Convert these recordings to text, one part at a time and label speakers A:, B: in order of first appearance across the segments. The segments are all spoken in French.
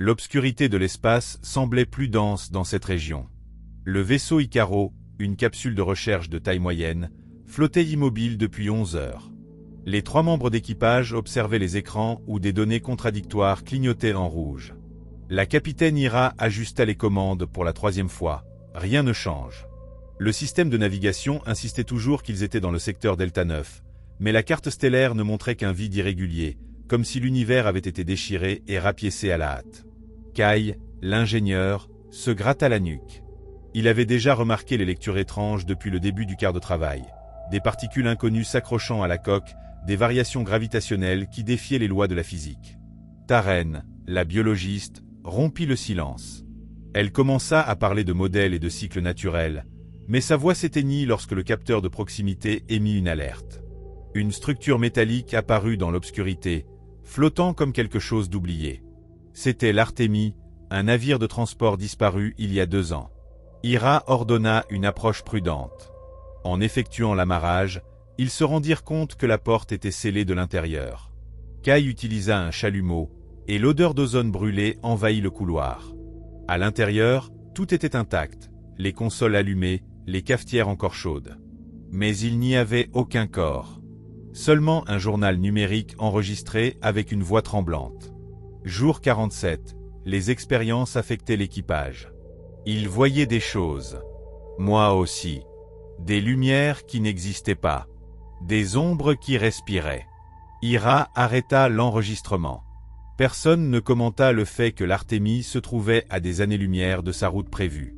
A: L'obscurité de l'espace semblait plus dense dans cette région. Le vaisseau Icaro, une capsule de recherche de taille moyenne, flottait immobile depuis 11 heures. Les 3 membres d'équipage observaient les écrans où des données contradictoires clignotaient en rouge. La capitaine Ira ajusta les commandes pour la 3e fois. Rien ne change. Le système de navigation insistait toujours qu'ils étaient dans le secteur Delta 9, mais la carte stellaire ne montrait qu'un vide irrégulier, comme si l'univers avait été déchiré et rapiécé à la hâte. Kai, l'ingénieur, se gratta la nuque. Il avait déjà remarqué les lectures étranges depuis le début du quart de travail. Des particules inconnues s'accrochant à la coque, des variations gravitationnelles qui défiaient les lois de la physique. Taren, la biologiste, rompit le silence. Elle commença à parler de modèles et de cycles naturels, mais sa voix s'éteignit lorsque le capteur de proximité émit une alerte. Une structure métallique apparut dans l'obscurité, flottant comme quelque chose d'oublié. C'était l'Artémis, un navire de transport disparu il y a 2 ans. Ira ordonna une approche prudente. En effectuant l'amarrage, ils se rendirent compte que la porte était scellée de l'intérieur. Kai utilisa un chalumeau, et l'odeur d'ozone brûlé envahit le couloir. À l'intérieur, tout était intact, les consoles allumées, les cafetières encore chaudes. Mais il n'y avait aucun corps. Seulement un journal numérique enregistré avec une voix tremblante. Jour 47, les expériences affectaient l'équipage. Ils voyaient des choses. Moi aussi. Des lumières qui n'existaient pas. Des ombres qui respiraient. Ira arrêta l'enregistrement. Personne ne commenta le fait que l'Artémis se trouvait à des années-lumière de sa route prévue.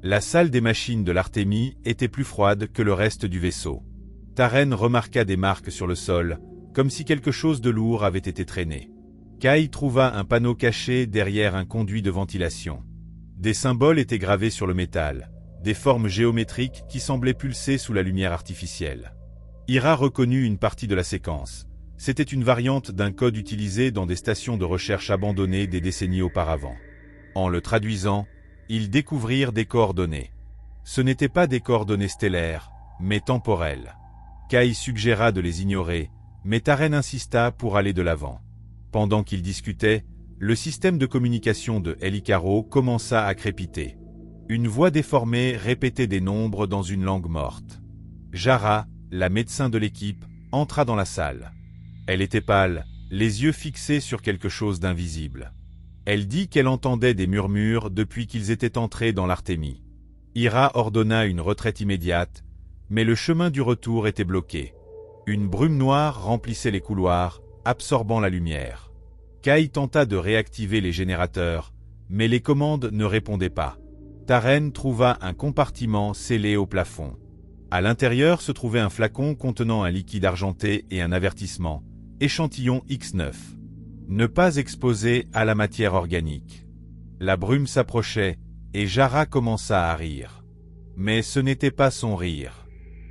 A: La salle des machines de l'Artémis était plus froide que le reste du vaisseau. Taren remarqua des marques sur le sol, comme si quelque chose de lourd avait été traîné. Kai trouva un panneau caché derrière un conduit de ventilation. Des symboles étaient gravés sur le métal, des formes géométriques qui semblaient pulser sous la lumière artificielle. Ira reconnut une partie de la séquence. C'était une variante d'un code utilisé dans des stations de recherche abandonnées des décennies auparavant. En le traduisant, ils découvrirent des coordonnées. Ce n'étaient pas des coordonnées stellaires, mais temporelles. Kai suggéra de les ignorer, mais Taren insista pour aller de l'avant. Pendant qu'ils discutaient, le système de communication de El Icaro commença à crépiter. Une voix déformée répétait des nombres dans une langue morte. Jara, la médecin de l'équipe, entra dans la salle. Elle était pâle, les yeux fixés sur quelque chose d'invisible. Elle dit qu'elle entendait des murmures depuis qu'ils étaient entrés dans l'Artémis. Ira ordonna une retraite immédiate, mais le chemin du retour était bloqué. Une brume noire remplissait les couloirs, absorbant la lumière. Kai tenta de réactiver les générateurs, mais les commandes ne répondaient pas. Taren trouva un compartiment scellé au plafond. À l'intérieur se trouvait un flacon contenant un liquide argenté et un avertissement, échantillon X9. Ne pas exposer à la matière organique. La brume s'approchait, et Jara commença à rire. Mais ce n'était pas son rire.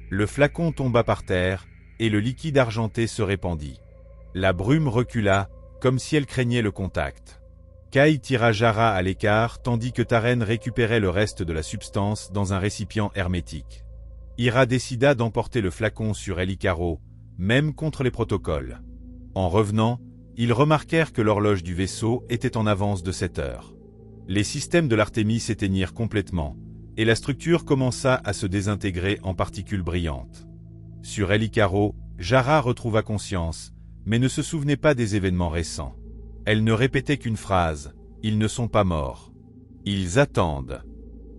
A: Le flacon tomba par terre, et le liquide argenté se répandit. La brume recula, comme si elle craignait le contact. Kai tira Jara à l'écart tandis que Taren récupérait le reste de la substance dans un récipient hermétique. Ira décida d'emporter le flacon sur El Icaro, même contre les protocoles. En revenant, ils remarquèrent que l'horloge du vaisseau était en avance de 7 heures. Les systèmes de l'Artémis s'éteignirent complètement, et la structure commença à se désintégrer en particules brillantes. Sur El Icaro, Jara retrouva conscience, mais ne se souvenait pas des événements récents. Elle ne répétait qu'une phrase, « Ils ne sont pas morts. Ils attendent ».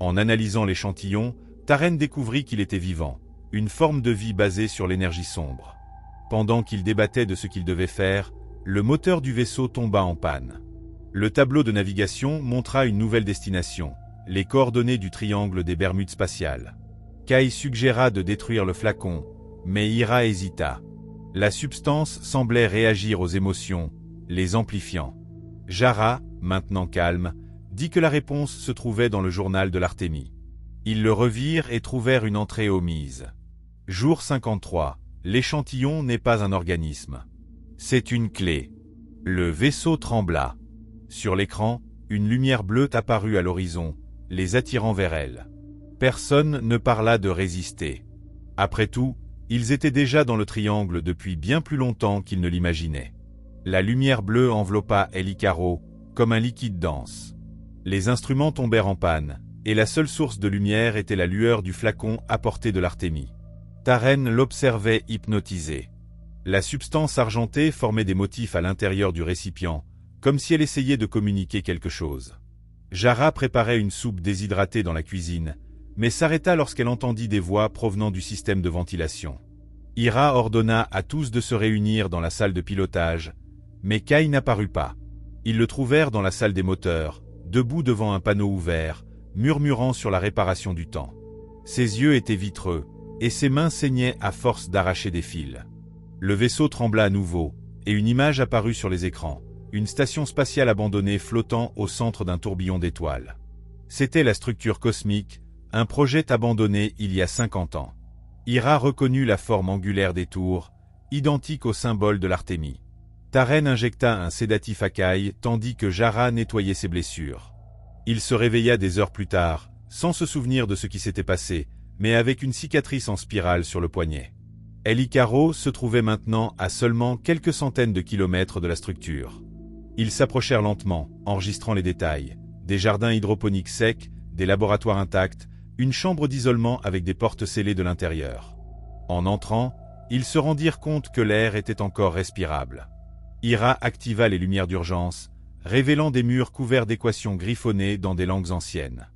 A: En analysant l'échantillon, Taren découvrit qu'il était vivant, une forme de vie basée sur l'énergie sombre. Pendant qu'il débattait de ce qu'il devait faire, le moteur du vaisseau tomba en panne. Le tableau de navigation montra une nouvelle destination, les coordonnées du triangle des Bermudes spatiales. Kai suggéra de détruire le flacon, mais Ira hésita. La substance semblait réagir aux émotions, les amplifiant. Jara, maintenant calme, dit que la réponse se trouvait dans le journal de l'Artémis. Ils le revirent et trouvèrent une entrée omise. Jour 53. L'échantillon n'est pas un organisme. C'est une clé. Le vaisseau trembla. Sur l'écran, une lumière bleue apparut à l'horizon, les attirant vers elle. Personne ne parla de résister. Après tout, ils étaient déjà dans le triangle depuis bien plus longtemps qu'ils ne l'imaginaient. La lumière bleue enveloppa El Icaro, comme un liquide dense. Les instruments tombèrent en panne, et la seule source de lumière était la lueur du flacon à portée de l'Artémie. Taren l'observait hypnotisé. La substance argentée formait des motifs à l'intérieur du récipient, comme si elle essayait de communiquer quelque chose. Jara préparait une soupe déshydratée dans la cuisine, mais s'arrêta lorsqu'elle entendit des voix provenant du système de ventilation. Hira ordonna à tous de se réunir dans la salle de pilotage, mais Kai n'apparut pas. Ils le trouvèrent dans la salle des moteurs, debout devant un panneau ouvert, murmurant sur la réparation du temps. Ses yeux étaient vitreux, et ses mains saignaient à force d'arracher des fils. Le vaisseau trembla à nouveau, et une image apparut sur les écrans, une station spatiale abandonnée flottant au centre d'un tourbillon d'étoiles. C'était la structure cosmique, un projet abandonné il y a 50 ans. Hira reconnut la forme angulaire des tours, identique au symbole de l'Artémie. Taren injecta un sédatif à Kai, tandis que Jara nettoyait ses blessures. Il se réveilla des heures plus tard, sans se souvenir de ce qui s'était passé, mais avec une cicatrice en spirale sur le poignet. El Icaro se trouvait maintenant à seulement quelques centaines de kilomètres de la structure. Ils s'approchèrent lentement, enregistrant les détails. Des jardins hydroponiques secs, des laboratoires intacts, une chambre d'isolement avec des portes scellées de l'intérieur. En entrant, ils se rendirent compte que l'air était encore respirable. Hira activa les lumières d'urgence, révélant des murs couverts d'équations griffonnées dans des langues anciennes.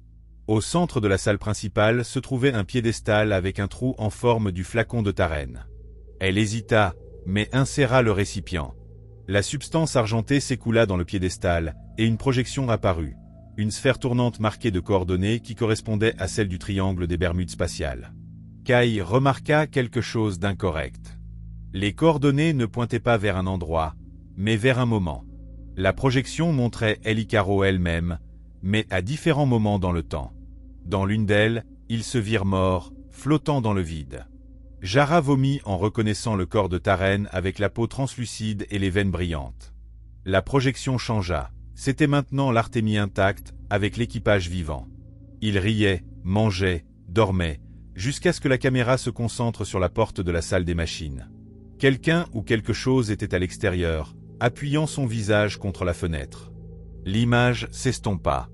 A: Au centre de la salle principale se trouvait un piédestal avec un trou en forme du flacon de Taren. Elle hésita, mais inséra le récipient. La substance argentée s'écoula dans le piédestal, et une projection apparut, une sphère tournante marquée de coordonnées qui correspondait à celle du triangle des Bermudes spatiales. Kai remarqua quelque chose d'incorrect. Les coordonnées ne pointaient pas vers un endroit, mais vers un moment. La projection montrait El Icaro elle-même, mais à différents moments dans le temps. Dans l'une d'elles, ils se virent morts, flottant dans le vide. Jara vomit en reconnaissant le corps de Taren avec la peau translucide et les veines brillantes. La projection changea. C'était maintenant l'Artémie intacte, avec l'équipage vivant. Ils riaient, mangeaient, dormaient, jusqu'à ce que la caméra se concentre sur la porte de la salle des machines. Quelqu'un ou quelque chose était à l'extérieur, appuyant son visage contre la fenêtre. L'image s'estompa.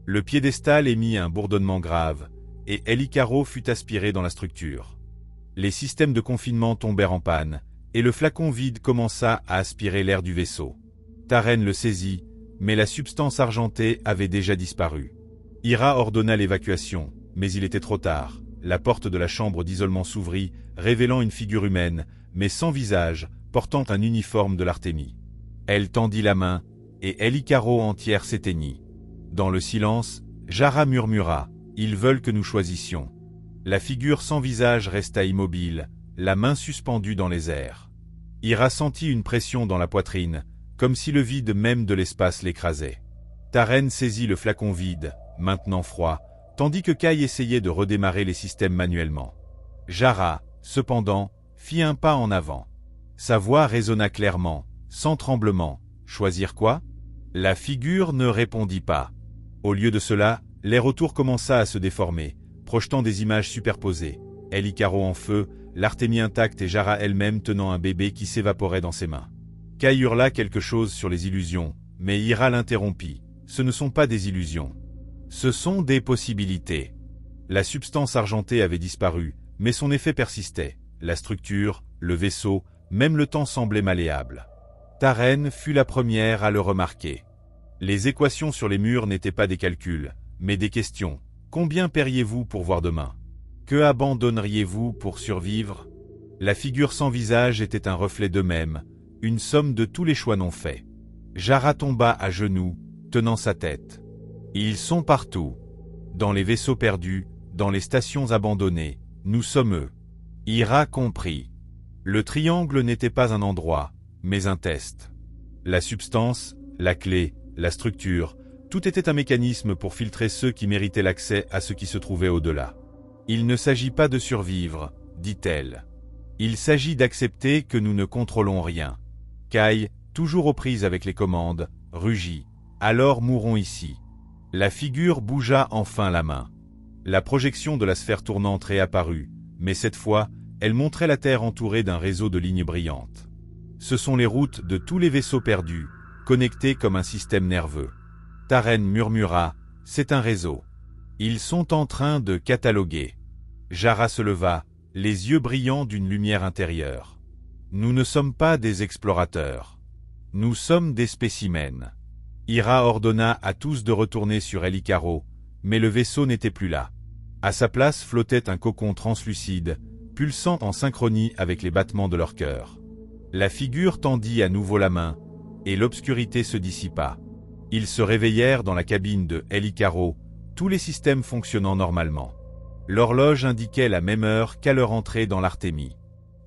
A: Le piédestal émit un bourdonnement grave, et El Icaro fut aspiré dans la structure. Les systèmes de confinement tombèrent en panne, et le flacon vide commença à aspirer l'air du vaisseau. Taren le saisit, mais la substance argentée avait déjà disparu. Hira ordonna l'évacuation, mais il était trop tard. La porte de la chambre d'isolement s'ouvrit, révélant une figure humaine, mais sans visage, portant un uniforme de l'Artémie. Elle tendit la main, et El Icaro entière s'éteignit. Dans le silence, Jara murmura « Ils veulent que nous choisissions ». La figure sans visage resta immobile, la main suspendue dans les airs. Hira sentit une pression dans la poitrine, comme si le vide même de l'espace l'écrasait. Taren saisit le flacon vide, maintenant froid, tandis que Kai essayait de redémarrer les systèmes manuellement. Jara, cependant, fit un pas en avant. Sa voix résonna clairement, sans tremblement. « Choisir quoi ?» La figure ne répondit pas. Au lieu de cela, l'air autour commença à se déformer, projetant des images superposées. El Icaro en feu, l'Artémie intacte et Jara elle-même tenant un bébé qui s'évaporait dans ses mains. Kai hurla quelque chose sur les illusions, mais Hira l'interrompit. Ce ne sont pas des illusions. Ce sont des possibilités. La substance argentée avait disparu, mais son effet persistait. La structure, le vaisseau, même le temps semblait malléable. Taren fut la première à le remarquer. Les équations sur les murs n'étaient pas des calculs, mais des questions. Combien paieriez-vous pour voir demain? Que abandonneriez-vous pour survivre? La figure sans visage était un reflet d'eux-mêmes, une somme de tous les choix non faits. Jara tomba à genoux, tenant sa tête. Ils sont partout. Dans les vaisseaux perdus, dans les stations abandonnées, nous sommes eux. Hira comprit. Le triangle n'était pas un endroit, mais un test. La substance, la clé, la structure, tout était un mécanisme pour filtrer ceux qui méritaient l'accès à ce qui se trouvait au-delà. Il ne s'agit pas de survivre, dit-elle. Il s'agit d'accepter que nous ne contrôlons rien. Kai, toujours aux prises avec les commandes, rugit. Alors mourons ici. La figure bougea enfin la main. La projection de la sphère tournante réapparut, mais cette fois, elle montrait la Terre entourée d'un réseau de lignes brillantes. Ce sont les routes de tous les vaisseaux perdus, connectés comme un système nerveux. Taren murmura, « C'est un réseau. Ils sont en train de cataloguer. » Jara se leva, les yeux brillants d'une lumière intérieure. « Nous ne sommes pas des explorateurs. Nous sommes des spécimens. » Hira ordonna à tous de retourner sur El Icaro, mais le vaisseau n'était plus là. À sa place flottait un cocon translucide, pulsant en synchronie avec les battements de leur cœur. La figure tendit à nouveau la main, et l'obscurité se dissipa. Ils se réveillèrent dans la cabine de El Icaro, tous les systèmes fonctionnant normalement. L'horloge indiquait la même heure qu'à leur entrée dans l'Artémie.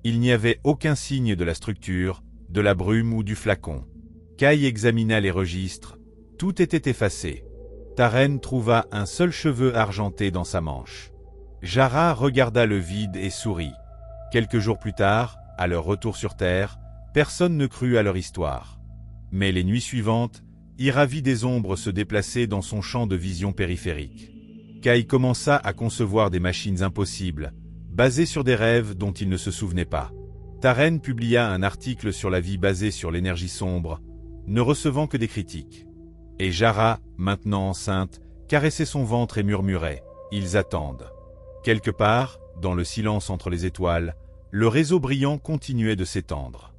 A: Il n'y avait aucun signe de la structure, de la brume ou du flacon. Kai examina les registres, tout était effacé. Taren trouva un seul cheveu argenté dans sa manche. Jara regarda le vide et sourit. Quelques jours plus tard, à leur retour sur Terre, personne ne crut à leur histoire. Mais les nuits suivantes, Hira vit des ombres se déplacer dans son champ de vision périphérique. Kai commença à concevoir des machines impossibles, basées sur des rêves dont il ne se souvenait pas. Taren publia un article sur la vie basée sur l'énergie sombre, ne recevant que des critiques. Et Jara, maintenant enceinte, caressait son ventre et murmurait « Ils attendent ». Quelque part, dans le silence entre les étoiles, le réseau brillant continuait de s'étendre.